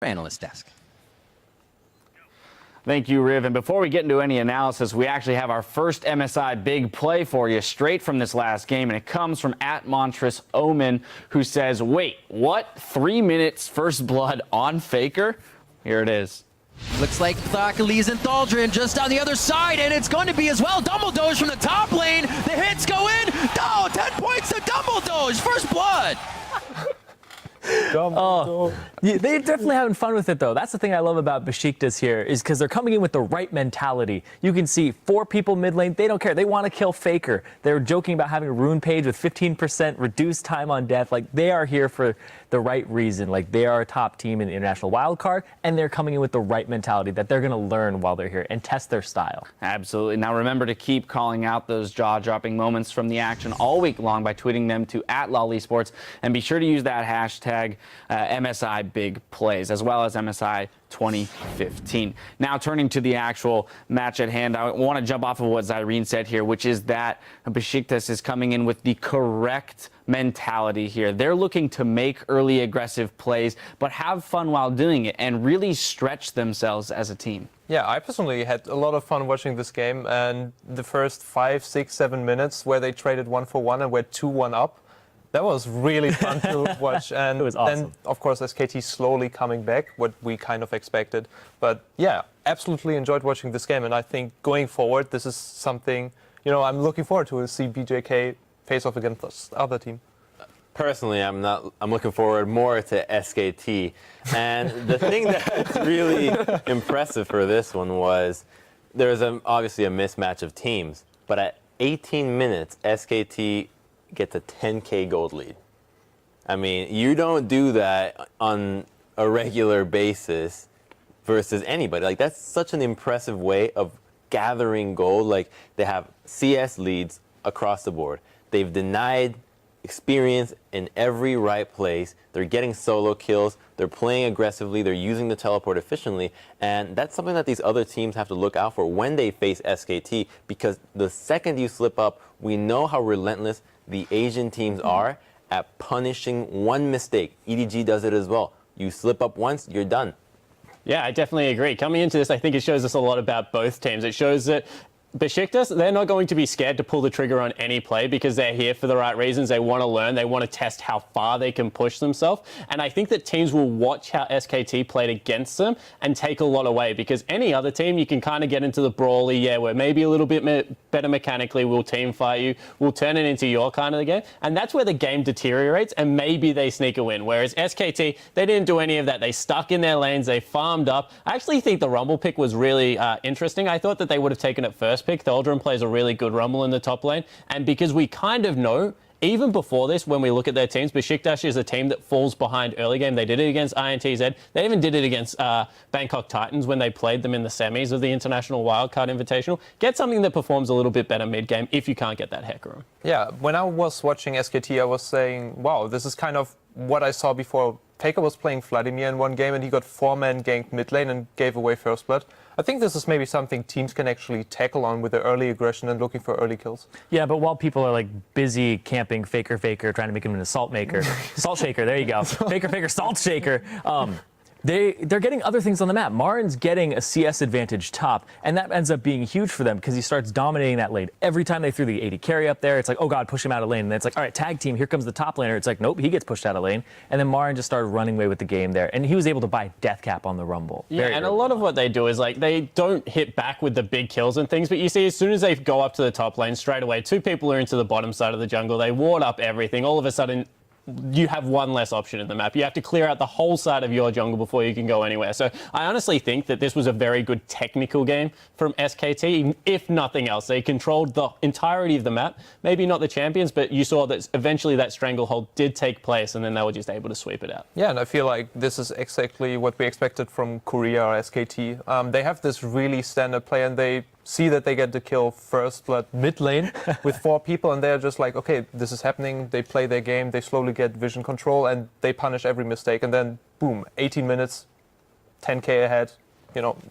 Analyst desk. Thank you, Riv. And before we get into any analysis, we actually have our first MSI big play for you straight from this last game. And it comes from @Montrous Omen, who says, wait, what? 3 minutes first blood on Faker? Here it is. Looks like Thakali's and Thaldrin just on the other side, and it's going to be as well. Dumbledoge from the top lane. The hits go in. Oh, 10 points to Dumbledoge. First blood. Oh, they're definitely having fun with it, though. That's the thing I love about Besiktas here, is because they're coming in with the right mentality. You can see 4 people mid lane. They don't care. They want to kill Faker. They're joking about having a rune page with 15% reduced time on death. Like, they are here for the right reason. Like, they are a top team in the international wildcard, and they're coming in with the right mentality that they're going to learn while they're here and test their style. Absolutely. Now, remember to keep calling out those jaw-dropping moments from the action all week long by tweeting them to @LollySports, and be sure to use that hashtag MSI Big Plays, as well as MSI 2015. Now, turning to the actual match at hand, I want to jump off of what Zyrene said here, which is that Besiktas is coming in with the correct mentality here. They're looking to make early aggressive plays, but have fun while doing it and really stretch themselves as a team. Yeah, I personally had a lot of fun watching this game, and the first 5, 6, 7 minutes where they traded 1-for-1 and were 2-1 up, that was really fun to watch. And it was awesome. Then, of course, SKT slowly coming back, what we kind of expected. But yeah, absolutely enjoyed watching this game. And I think going forward, this is something, I'm looking forward to see BJK face off against this other team. Personally, I'm looking forward more to SKT. And the thing that's really impressive for this one was there's obviously a mismatch of teams. But at 18 minutes, SKT gets a 10K gold lead. I mean, you don't do that on a regular basis versus anybody. Like, that's such an impressive way of gathering gold. Like, they have CS leads across the board. They've denied experience in every right place. They're getting solo kills. They're playing aggressively. They're using the teleport efficiently. And that's something that these other teams have to look out for when they face SKT, because the second you slip up, we know how relentless the Asian teams are at punishing one mistake. EDG does it as well. You slip up once, you're done. Yeah, I definitely agree. Coming into this, I think it shows us a lot about both teams. It shows that Besiktas, they're not going to be scared to pull the trigger on any play because they're here for the right reasons. They want to learn. They want to test how far they can push themselves. And I think that teams will watch how SKT played against them and take a lot away, because any other team, you can kind of get into the brawly, yeah, we're maybe a little bit better mechanically, we'll team fight you, we'll turn it into your kind of the game. And that's where the game deteriorates, and maybe they sneak a win. Whereas SKT, they didn't do any of that. They stuck in their lanes. They farmed up. I actually think the Rumble pick was really interesting. I thought that they would have taken it first pick. Thaldrin plays a really good Rumble in the top lane, and because we kind of know, even before this, when we look at their teams, Besiktas is a team that falls behind early game. They did it against INTZ. They even did it against Bangkok Titans when they played them in the semis of the International Wildcard Invitational. Get something that performs a little bit better mid-game if you can't get that Heck room. Yeah, when I was watching SKT, I was saying, wow, this is kind of what I saw before. Faker was playing Vladimir in one game, and he got 4-man ganked mid lane and gave away first blood. I think this is maybe something teams can actually tackle on with their early aggression and looking for early kills. Yeah, but while people are like busy camping Faker, trying to make him an assault maker, salt shaker, there you go, Faker, salt shaker. They're getting other things on the map. Marin's getting a CS advantage top, and that ends up being huge for them because he starts dominating that lane. Every time they threw the AD carry up there, it's like, oh god, push him out of lane. And then it's like, all right, tag team, here comes the top laner. It's like, nope, he gets pushed out of lane. And then Marin just started running away with the game there, and he was able to buy death cap on the Rumble. Yeah, and a lot of what they do is like they don't hit back with the big kills and things, but you see as soon as they go up to the top lane, straight away, 2 people are into the bottom side of the jungle. They ward up everything. All of a sudden, you have one less option in the map. You have to clear out the whole side of your jungle before you can go anywhere. So I honestly think that this was a very good technical game from SKT, if nothing else. They controlled the entirety of the map. Maybe not the champions, but you saw that eventually that stranglehold did take place, and then they were just able to sweep it out. Yeah, and I feel like this is exactly what we expected from Korea or SKT. They have this really standard play, and they see that they get the kill first blood mid lane with 4 people, and they're just like, okay, this is happening. They play their game, they slowly get vision control, and they punish every mistake, and then boom, 18 minutes, 10K ahead.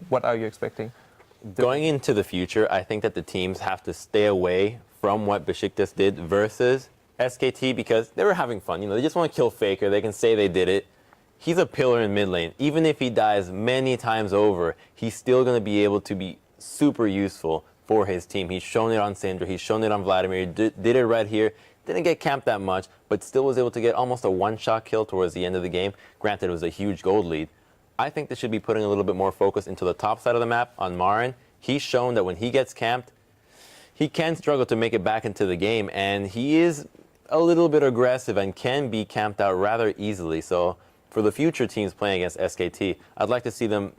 What are you expecting? Going into the future, I think that the teams have to stay away from what Besiktas did versus SKT, because they were having fun. They just want to kill Faker. They can say they did it. he's a pillar in mid lane. Even if he dies many times over, he's still going to be able to be super useful for his team. He's shown it on Syndra, he's shown it on Vladimir, he did it right here. Didn't get camped that much, but still was able to get almost a one-shot kill towards the end of the game. Granted, it was a huge gold lead. I think they should be putting a little bit more focus into the top side of the map on Marin. He's shown that when he gets camped, he can struggle to make it back into the game, and he is a little bit aggressive and can be camped out rather easily. So for the future teams playing against SKT, I'd like to see them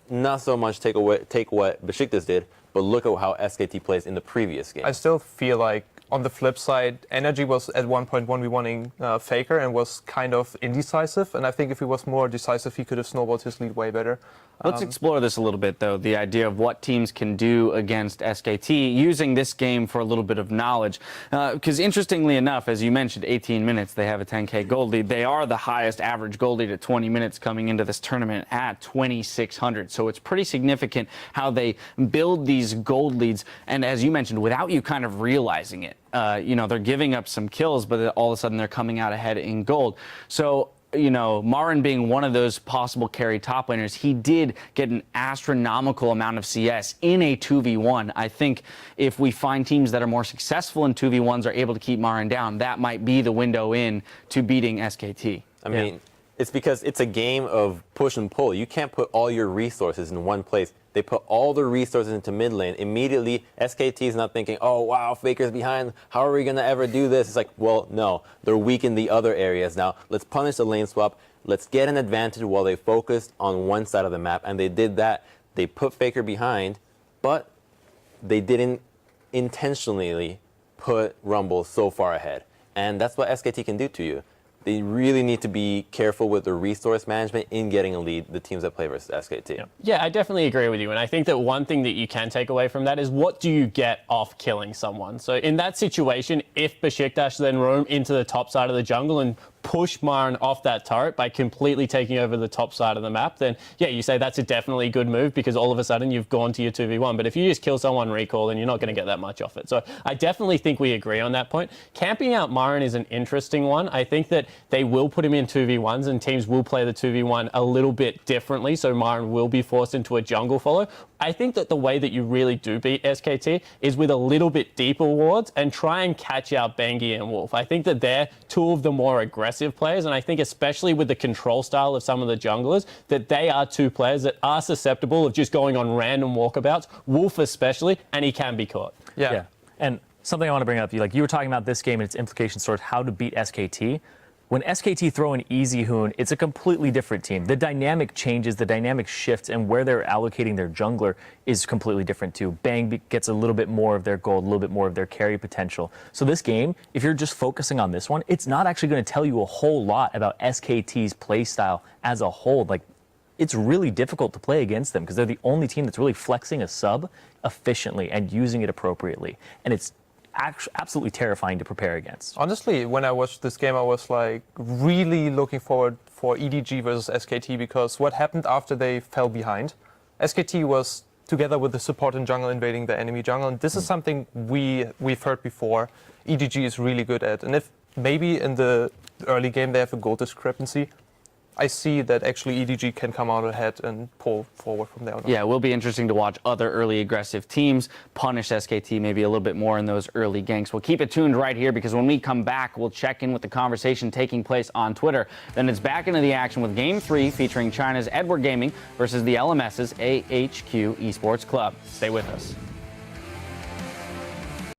not so much take what Besiktas did, but look at how SKT plays in the previous game. I still feel like on the flip side, Energy was at one point 1v1ing Faker and was kind of indecisive. And I think if he was more decisive, he could have snowballed his lead way better. Let's explore this a little bit, though, the idea of what teams can do against SKT, using this game for a little bit of knowledge. Because interestingly enough, as you mentioned, 18 minutes, they have a 10K gold lead. They are the highest average gold lead at 20 minutes coming into this tournament at 2,600. So it's pretty significant how they build these gold leads. And as you mentioned, without you kind of realizing it, they're giving up some kills, but all of a sudden they're coming out ahead in gold. So Marin being one of those possible carry top laners, he did get an astronomical amount of CS in a 2v1. I think if we find teams that are more successful in 2v1s are able to keep Marin down, that might be the window in to beating SKT. I mean, it's because it's a game of push and pull. You can't put all your resources in one place. They put all the resources into mid lane. Immediately, SKT is not thinking, oh, wow, Faker's behind. How are we going to ever do this? It's like, well, no. They're weak in the other areas now. Let's punish the lane swap. Let's get an advantage while they focused on one side of the map. And they did that. They put Faker behind, but they didn't intentionally put Rumble so far ahead. And that's what SKT can do to you. They really need to be careful with the resource management in getting a lead, the teams that play versus SKT. Yeah, I definitely agree with you. And I think that one thing that you can take away from that is what do you get off killing someone? So in that situation, if Besiktas then roam into the top side of the jungle and push Marin off that turret by completely taking over the top side of the map, then yeah, you say that's a definitely good move because all of a sudden you've gone to your 2v1. But if you just kill someone recall, then you're not going to get that much off it. So I definitely think we agree on that point. Camping out Marin is an interesting one. I think that they will put him in 2v1s and teams will play the 2v1 a little bit differently. So Marin will be forced into a jungle follow. I think that the way that you really do beat SKT is with a little bit deeper wards and try and catch out Bengi and Wolf. I think that they're two of the more aggressive players, and I think especially with the control style of some of the junglers, that they are two players that are susceptible of just going on random walkabouts, Wolf especially, and he can be caught. Yeah. And something I want to bring up, you were talking about this game and its implications towards how to beat SKT. When SKT throw an easy Hoon, it's a completely different team. The dynamic changes, the dynamic shifts, and where they're allocating their jungler is completely different too. Bang gets a little bit more of their gold, a little bit more of their carry potential. So this game, if you're just focusing on this one, it's not actually going to tell you a whole lot about SKT's play style as a whole. Like, it's really difficult to play against them because they're the only team that's really flexing a sub efficiently and using it appropriately. And it's absolutely terrifying to prepare against. Honestly, when I watched this game, I was like really looking forward for EDG versus SKT because what happened after they fell behind? SKT was together with the support in jungle invading the enemy jungle, and this is something we've heard before. EDG is really good at, and if maybe in the early game they have a goal discrepancy, I see that actually EDG can come out ahead and pull forward from there on. Yeah, it will be interesting to watch other early aggressive teams punish SKT maybe a little bit more in those early ganks. We'll keep it tuned right here because when we come back, we'll check in with the conversation taking place on Twitter. Then it's back into the action with Game 3 featuring China's Edward Gaming versus the LMS's AHQ Esports Club. Stay with us.